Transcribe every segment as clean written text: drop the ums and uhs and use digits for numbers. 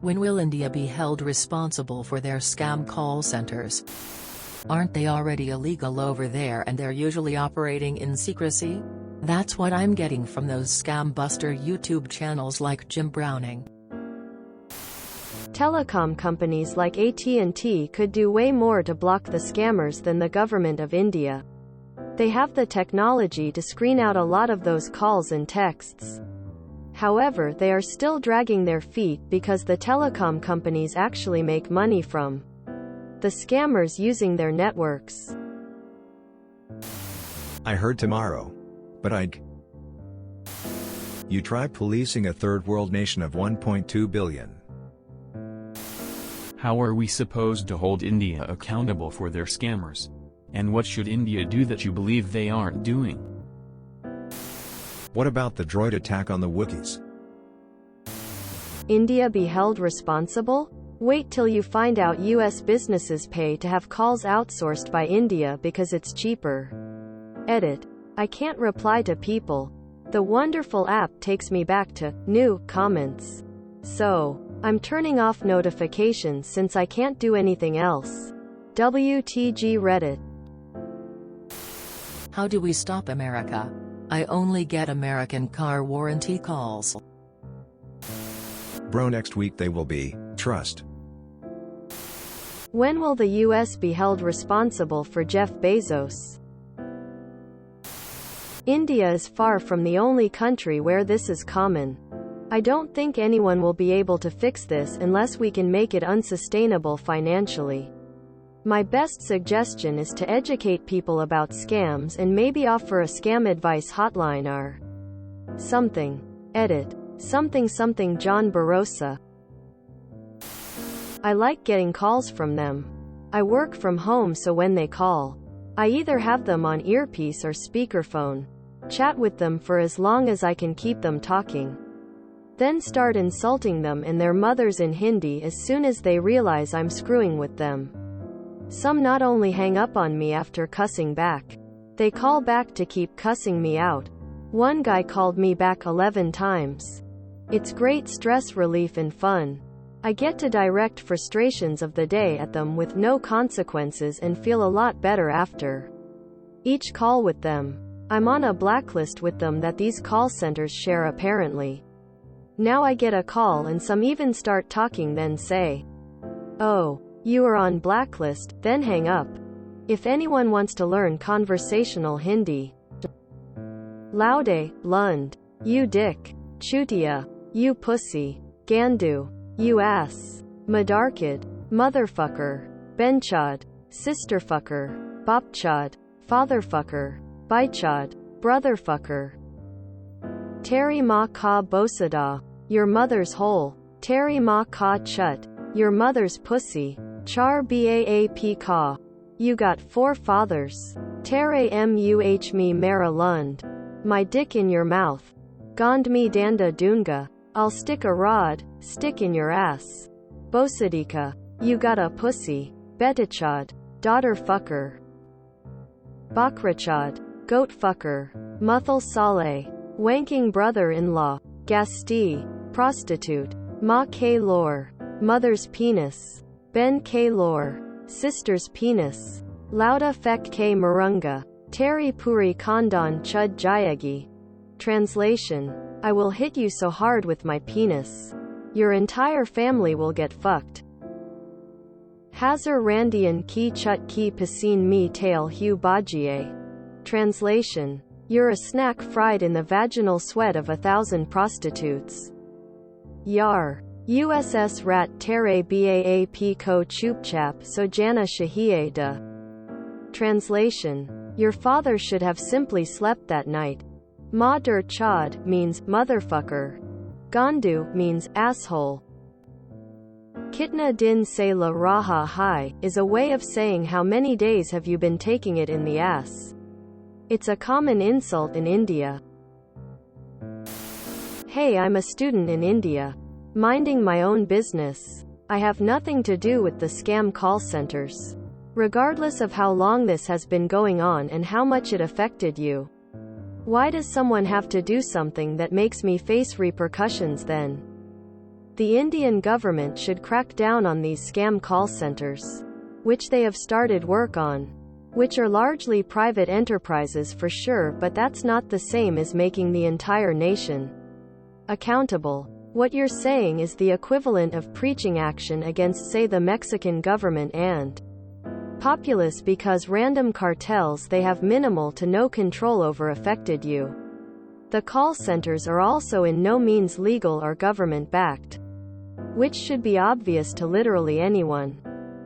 When will India be held responsible for their scam call centers? Aren't they already illegal over there and they're usually operating in secrecy? That's what I'm getting from those scam buster YouTube channels like Jim Browning. Telecom companies like AT&T could do way more to block the scammers than the government of India. They have the technology to screen out a lot of those calls and texts. However, they are still dragging their feet because the telecom companies actually make money from the scammers using their networks. I heard tomorrow. But you try policing a third world nation of 1.2 billion. How are we supposed to hold India accountable for their scammers? And what should India do that you believe they aren't doing? What about the droid attack on the Wookiees? India be held responsible? Wait till you find out US businesses pay to have calls outsourced by India because it's cheaper. Edit. I can't reply to people. The wonderful app takes me back to new comments. So, I'm turning off notifications since I can't do anything else. WTG Reddit. How do we stop America? I only get American car warranty calls. Bro, next week they will be, trust. When will the US be held responsible for Jeff Bezos? India is far from the only country where this is common. I don't think anyone will be able to fix this unless we can make it unsustainable financially. My best suggestion is to educate people about scams and maybe offer a scam advice hotline or something. Edit. Something John Barossa. I like getting calls from them. I work from home, so when they call, I either have them on earpiece or speakerphone. Chat with them for as long as I can keep them talking. Then start insulting them and their mothers in Hindi as soon as they realize I'm screwing with them. Some not only hang up on me after cussing back, they call back to keep cussing me out. One guy called me back 11 times. It's great stress relief and fun. I get to direct frustrations of the day at them with no consequences and feel a lot better after each call with them. I'm on a blacklist with them that these call centers share apparently. Now I get a call and some even start talking, then say, "Oh, you are on blacklist," then hang up. If anyone wants to learn conversational Hindi. Laude, Lund. You dick. Chutia. You pussy. Gandu. You ass. Madarkid. Motherfucker. Benchad. Sisterfucker. Bopchad. Fatherfucker. Bichad. Brotherfucker. Terry ma ka bosada. Your mother's hole. Terry ma ka chut. Your mother's pussy. Char baap ka. You got 4 fathers. Tere muh me mara lund. My dick in your mouth. Gond me danda dunga. I'll stick a rod, stick in your ass. Bosadika. You got a pussy. Betachad. Daughter fucker. Bakrachad. Goat fucker. Muthal Saleh. Wanking brother-in-law. Gasti. Prostitute. Ma K lore. Mother's penis. Ben K lore. Sister's penis. Lauda Fek K Marunga. Teri Puri Khandan Chud Jayagi. Translation. I will hit you so hard with my penis. Your entire family will get fucked. Hazar Randian Ki Chut Ki Pasin Me Tail Hu Bajie. Translation. You're a snack fried in the vaginal sweat of 1,000 prostitutes. Yar. USS Rat Tere Baap Ko Chupchap Sojana Shahie Da. Translation. Your father should have simply slept that night. Ma dur chad means motherfucker. Gandu means asshole. Kitna din se la raha hai is a way of saying how many days have you been taking it in the ass. It's a common insult in India. Hey, I'm a student in India. Minding my own business. I have nothing to do with the scam call centers. Regardless of how long this has been going on and how much it affected you. Why does someone have to do something that makes me face repercussions then? The Indian government should crack down on these scam call centers, which they have started work on, which are largely private enterprises for sure, but that's not the same as making the entire nation accountable. What you're saying is the equivalent of preaching action against, say, the Mexican government and populace because random cartels they have minimal to no control over affected you. The call centers are also in no means legal or government-backed, which should be obvious to literally anyone.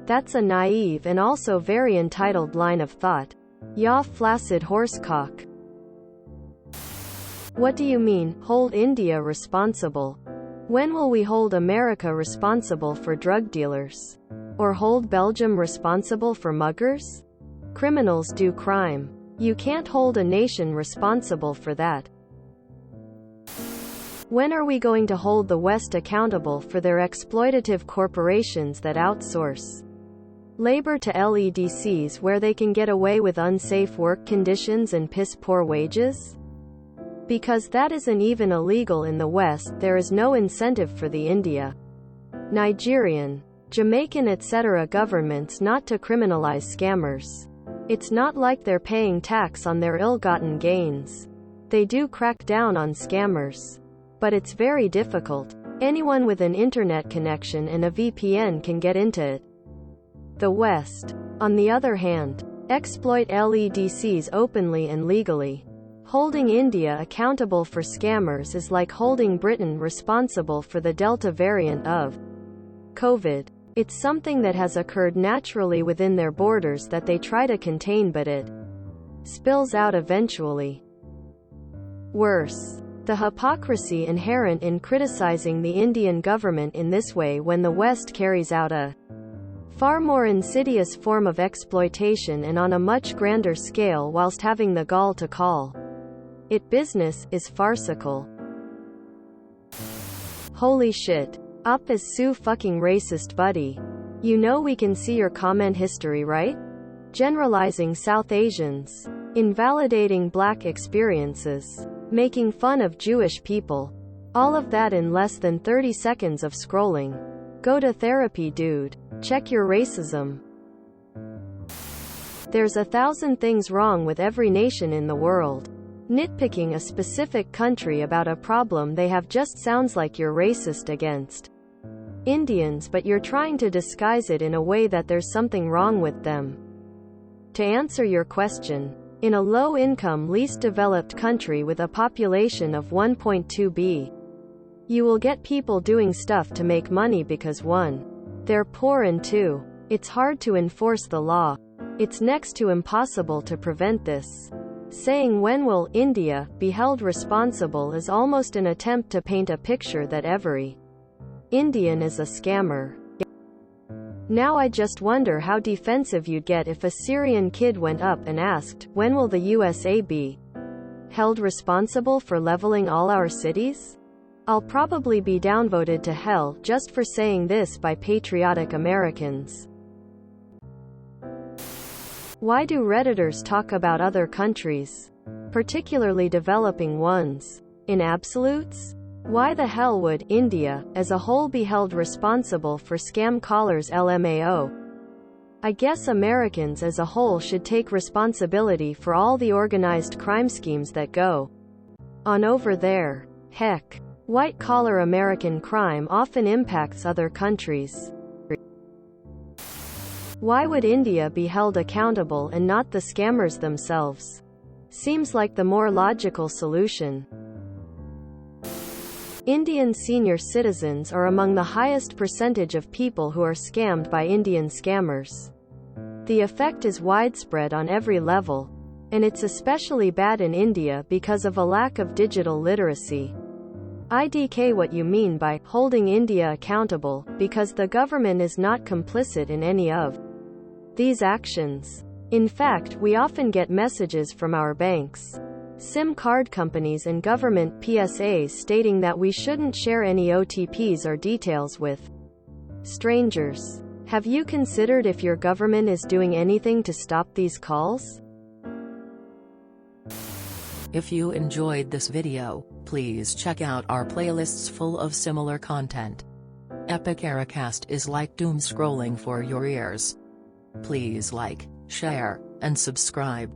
That's a naive and also very entitled line of thought. Ya flaccid horsecock. What do you mean, hold India responsible? When will we hold America responsible for drug dealers? Or hold Belgium responsible for muggers? Criminals do crime. You can't hold a nation responsible for that. When are we going to hold the West accountable for their exploitative corporations that outsource labor to LEDCs where they can get away with unsafe work conditions and piss-poor wages? Because that isn't even illegal in the West, there is no incentive for the India, Nigerian, Jamaican etc. governments not to criminalize scammers. It's not like they're paying tax on their ill-gotten gains. They do crack down on scammers, but it's very difficult. Anyone with an internet connection and a VPN can get into it. The West, on the other hand, exploit LEDCs openly and legally. Holding India accountable for scammers is like holding Britain responsible for the Delta variant of COVID. It's something that has occurred naturally within their borders that they try to contain, but it spills out eventually. Worse, the hypocrisy inherent in criticizing the Indian government in this way when the West carries out a far more insidious form of exploitation and on a much grander scale whilst having the gall to call it business, is farcical. Holy shit. Up is so fucking racist, buddy. You know we can see your comment history, right? Generalizing South Asians, invalidating black experiences, making fun of Jewish people. All of that in less than 30 seconds of scrolling. Go to therapy, dude. Check your racism. There's 1,000 things wrong with every nation in the world. Nitpicking a specific country about a problem they have just sounds like you're racist against Indians, but you're trying to disguise it in a way that there's something wrong with them. To answer your question, in a low-income, least developed country with a population of 1.2 billion, you will get people doing stuff to make money because 1. They're poor and 2. It's hard to enforce the law. It's next to impossible to prevent this. Saying when will India be held responsible is almost an attempt to paint a picture that every Indian is a scammer. Now I just wonder how defensive you'd get if a Syrian kid went up and asked, when will the USA be held responsible for leveling all our cities? I'll probably be downvoted to hell just for saying this by patriotic Americans. Why do Redditors talk about other countries, particularly developing ones, in absolutes? Why the hell would India, as a whole, be held responsible for scam callers LMAO? I guess Americans as a whole should take responsibility for all the organized crime schemes that go on over there. Heck, white-collar American crime often impacts other countries. Why would India be held accountable and not the scammers themselves? Seems like the more logical solution. Indian senior citizens are among the highest percentage of people who are scammed by Indian scammers. The effect is widespread on every level, and it's especially bad in India because of a lack of digital literacy. IDK what you mean by holding India accountable, because the government is not complicit in any of these actions. In fact, we often get messages from our banks, SIM card companies and government PSAs stating that we shouldn't share any OTPs or details with strangers. Have you considered if your government is doing anything to stop these calls? If you enjoyed this video, please check out our playlists full of similar content. epic Ericast is like doom scrolling for your ears. Please like, share, and subscribe.